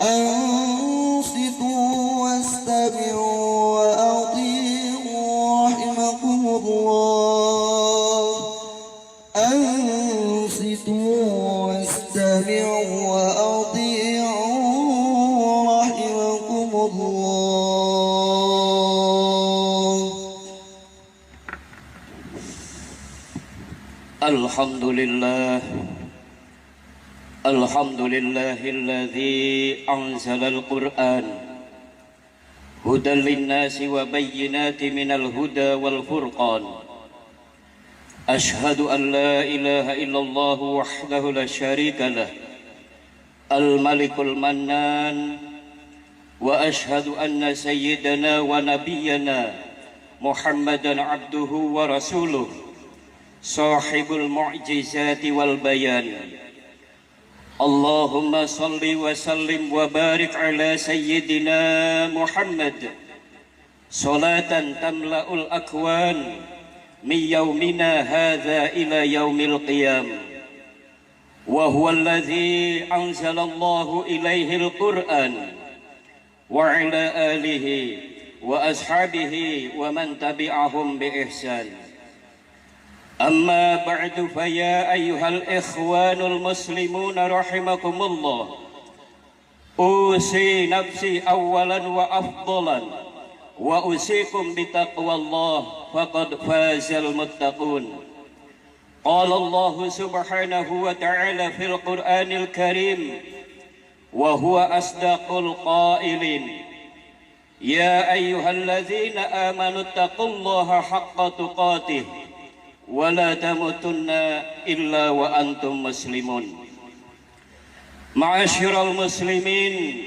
أنصتوا واستمعوا وأطيعوا رحمكم الله أنصتوا واستمعوا وأطيعوا رحمكم الله. الحمد لله الذي أنزل القرآن هدى للناس وبينات من الهدى والفرقان. أشهد أن لا إله إلا الله وحده لا شريك له الملك المنان، وأشهد أن سيدنا ونبينا محمدا عبده ورسوله صاحب المعجزات والبيان. اللهم صل وسلم وبارك على سيدنا محمد صلاة تملأ الأكوان من يومنا هذا إلى يوم القيامة، وهو الذي أنزل الله إليه القرآن وعلى آله وأصحابه ومن تبعهم بإحسان. أما بعد، فيا أيها الإخوان المسلمون رحمكم الله، أوصي نفسي أولا وأفضلا وأوصيكم بتقوى الله، فقد فاز المتقون. قال الله سبحانه وتعالى في القرآن الكريم وهو أصدق القائلين: يا أيها الذين آمنوا اتقوا الله حق تقاته ولا تموتن إلا وأنتم مسلمون. Ma'asyiral muslimin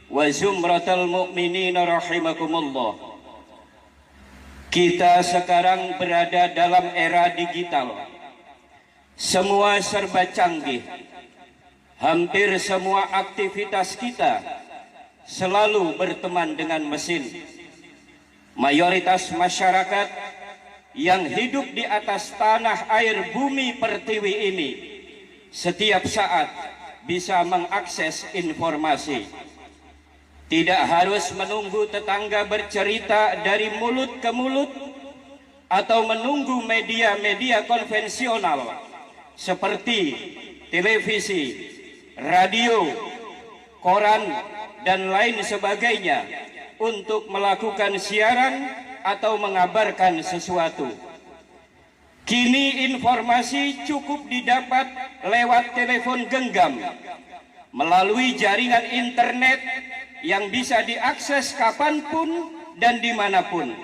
wa zumratal mu'minin rahimakumullah. Kita sekarang berada dalam era digital. Semua serba canggih. Hampir semua aktivitas kita selalu berteman dengan mesin. Mayoritas masyarakat yang hidup di atas tanah air bumi pertiwi ini setiap saat bisa mengakses informasi. Tidak harus menunggu tetangga bercerita dari mulut ke mulut atau menunggu media-media konvensional seperti televisi, radio, koran, dan lain sebagainya untuk melakukan siaran atau mengabarkan sesuatu. Kini informasi cukup didapat lewat telepon genggam, melalui jaringan internet yang bisa diakses kapanpun dan dimanapun.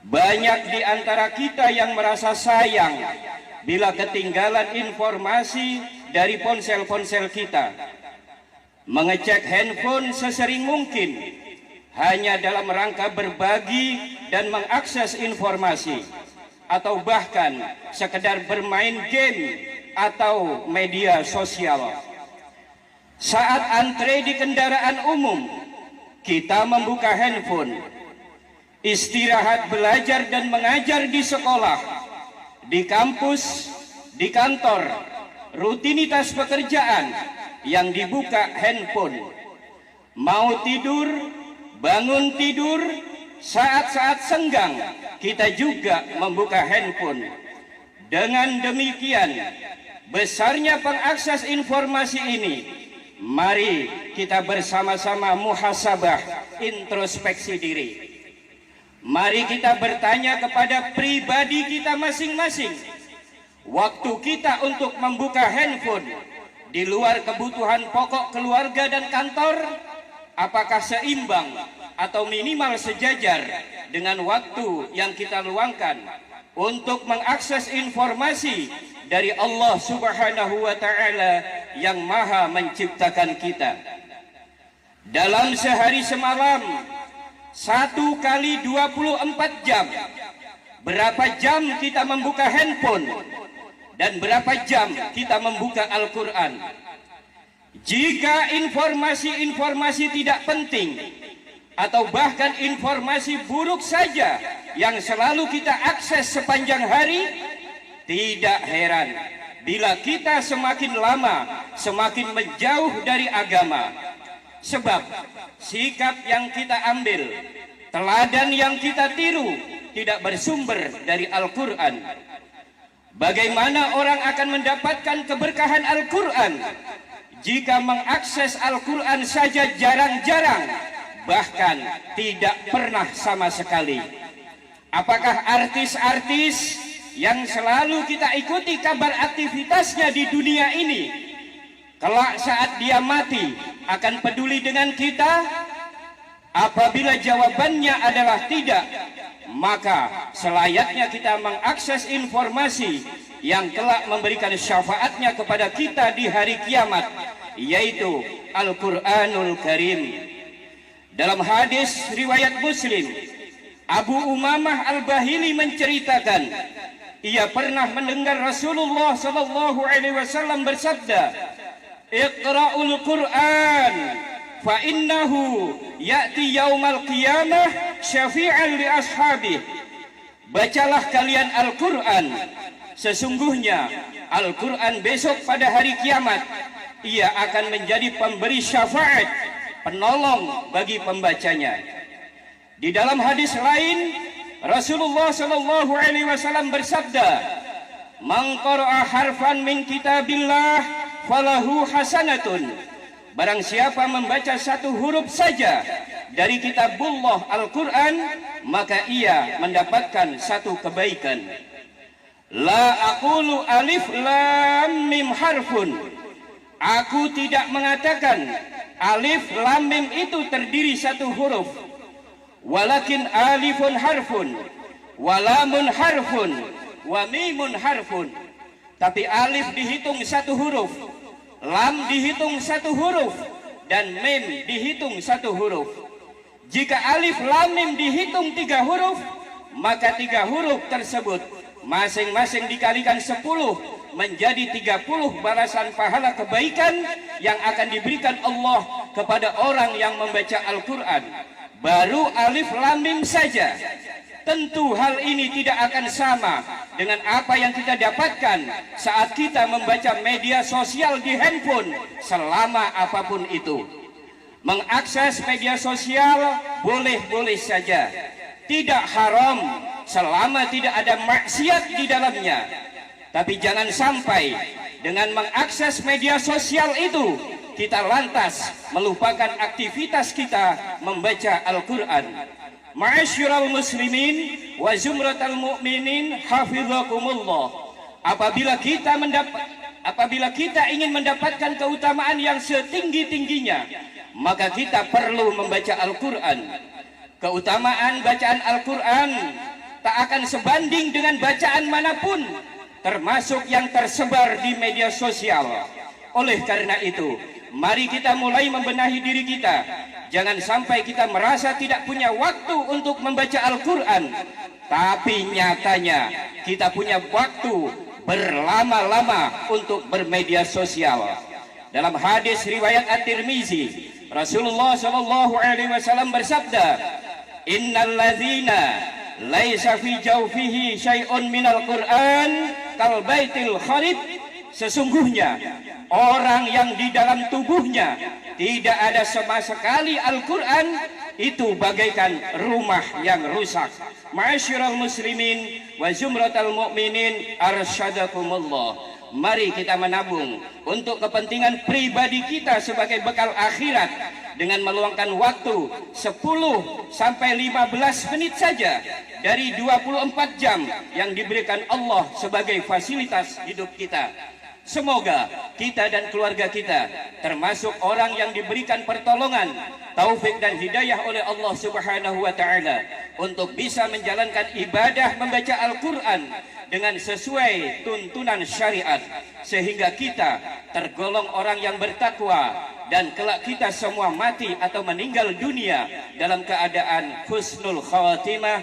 Banyak di antara kita yang merasa sayang bila ketinggalan informasi dari ponsel-ponsel kita. Mengecek handphone sesering mungkin hanya dalam rangka berbagi dan mengakses informasi, atau bahkan sekedar bermain game atau media sosial. Saat antre di kendaraan umum, kita membuka handphone. Istirahat belajar dan mengajar di sekolah, di kampus, di kantor, rutinitas pekerjaan yang dibuka handphone. Mau tidur, bangun tidur, saat-saat senggang kita juga membuka handphone. Dengan demikian, besarnya pengakses informasi ini, mari kita bersama-sama muhasabah, introspeksi diri. Mari kita bertanya kepada pribadi kita masing-masing. Waktu kita untuk membuka handphone di luar kebutuhan pokok keluarga dan kantor, apakah seimbang atau minimal sejajar dengan waktu yang kita luangkan untuk mengakses informasi dari Allah Subhanahu wa Ta'ala yang Maha menciptakan kita? Dalam sehari semalam, 1 kali 24 jam, berapa jam kita membuka handphone dan berapa jam kita membuka Al-Quran? Jika informasi-informasi tidak penting atau bahkan informasi buruk saja yang selalu kita akses sepanjang hari, tidak heran bila kita semakin lama semakin menjauh dari agama. Sebab sikap yang kita ambil, teladan yang kita tiru tidak bersumber dari Al-Quran. Bagaimana orang akan mendapatkan keberkahan Al-Quran jika mengakses Al-Quran saja jarang-jarang, bahkan tidak pernah sama sekali? Apakah artis-artis yang selalu kita ikuti kabar aktivitasnya di dunia ini, kelak saat dia mati akan peduli dengan kita? Apabila jawabannya adalah tidak, maka selayaknya kita mengakses informasi yang kelak memberikan syafaatnya kepada kita di hari kiamat, yaitu Al-Quranul Karim. Dalam hadis riwayat Muslim, Abu Umamah Al-Bahili menceritakan, ia pernah mendengar Rasulullah SAW bersabda, "Iqra'ul Qur'an fa innahu ya'ti yaumal qiyamah syafi'an li ashabih." Bacalah kalian Al-Quran, sesungguhnya Al-Quran besok pada hari kiamat ia akan menjadi pemberi syafaat, penolong bagi pembacanya. Di dalam hadis lain, Rasulullah SAW bersabda, "Man qara'a harfan min kitabillah falahu hasanatun." Barang siapa membaca satu huruf saja dari kitabullah Al-Quran, maka ia mendapatkan satu kebaikan. La aqulu alif lam mim harfun. Aku tidak mengatakan alif lam mim itu terdiri satu huruf. Walakin alifun harfun, walamun harfun, wa mimun harfun. Tapi alif dihitung satu huruf, lam dihitung satu huruf, dan mim dihitung satu huruf. Jika alif lam mim dihitung 3 huruf, maka 3 huruf tersebut masing-masing dikalikan 10 menjadi 30 balasan pahala kebaikan yang akan diberikan Allah kepada orang yang membaca Al-Quran. Baru alif lam mim saja. Tentu hal ini tidak akan sama dengan apa yang kita dapatkan saat kita membaca media sosial di handphone selama apapun itu. Mengakses media sosial boleh-boleh saja, tidak haram selama tidak ada maksiat di dalamnya. Tapi jangan sampai dengan mengakses media sosial itu kita lantas melupakan aktivitas kita membaca Al-Quran. Ma'asyiral muslimin wa zumratal mu'minin hafizakumullah. Apabila kita ingin mendapatkan keutamaan yang setinggi-tingginya, maka kita perlu membaca Al-Quran. Keutamaan bacaan Al-Quran tak akan sebanding dengan bacaan manapun, termasuk yang tersebar di media sosial. Oleh karena itu, mari kita mulai membenahi diri kita. Jangan sampai kita merasa tidak punya waktu untuk membaca Al-Quran, tapi nyatanya kita punya waktu berlama-lama untuk bermedia sosial. Dalam hadis riwayat At-Tirmizi, Rasulullah SAW bersabda, "Innal ladzina laisa fi jawfihi syai'un minal Qur'an kal baitil kharib." Sesungguhnya orang yang di dalam tubuhnya tidak ada sama sekali Al-Quran, itu bagaikan rumah yang rusak. Ma'asyiral muslimin wa zumratal mu'minin arsyadakumullah. Mari kita menabung untuk kepentingan pribadi kita sebagai bekal akhirat dengan meluangkan waktu 10 sampai 15 menit saja dari 24 jam yang diberikan Allah sebagai fasilitas hidup kita. Semoga kita dan keluarga kita termasuk orang yang diberikan pertolongan, taufik dan hidayah oleh Allah Subhanahu wa taala untuk bisa menjalankan ibadah membaca Al-Quran dengan sesuai tuntunan syariat, sehingga kita tergolong orang yang bertakwa dan kelak kita semua mati atau meninggal dunia dalam keadaan husnul khatimah.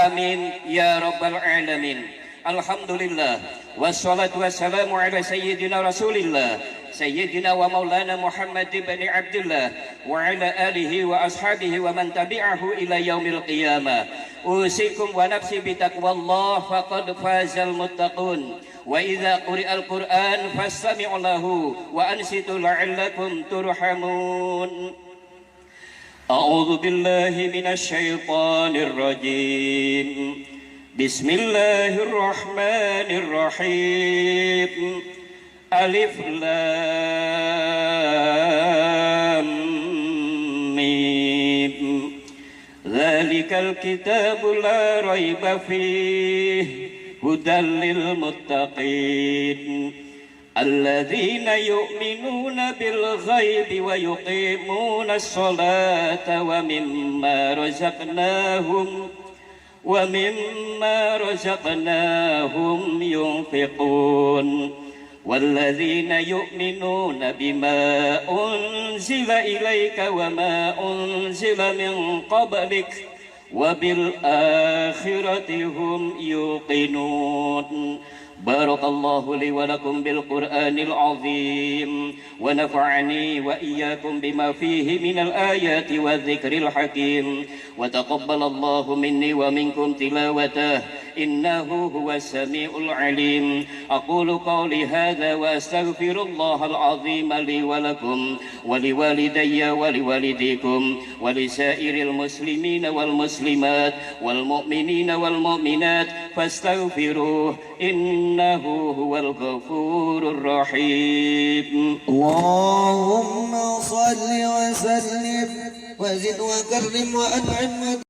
Amin ya rabbal alamin. Alhamdulillah, wassalatu wassalamu ala sayyidina rasulillah, sayyidina wa maulana Muhammad ibn Abdullah wa ala alihi wa ashabihi wa man tabi'ahu ila yaumil qiyamah. Usikum wa nafsi bitaqwallah faqad fazal muttaqun. Wa idza quri'al Qur'an fastami'u lahu wa ansitu la'allakum turhamun. أعوذ بالله من الشيطان الرجيم بسم الله الرحمن الرحيم ألف لام ميم ذلك الكتاب لا ريب فيه هدى للمتقين الذين يؤمنون بالغيب ويقيمون الصلاة ومما رزقناهم ينفقون والذين يؤمنون بما أنزل إليك وما أنزل من قبلك وبالآخرة هم يوقنون. بارك الله لي ولكم بالقرآن العظيم ونفعني وإياكم بما فيه من الآيات والذكر الحكيم وتقبل الله مني ومنكم تلاوته إنه هو السميع العليم. أقول قولي هذا وأستغفر الله العظيم لي ولكم ولوالدي ولوالديكم ولسائر المسلمين والمسلمات والمؤمنين والمؤمنات فاستغفروه إنه هو الغفور الرحيم. اللهم صل وسلم وزد وكرم وأنعم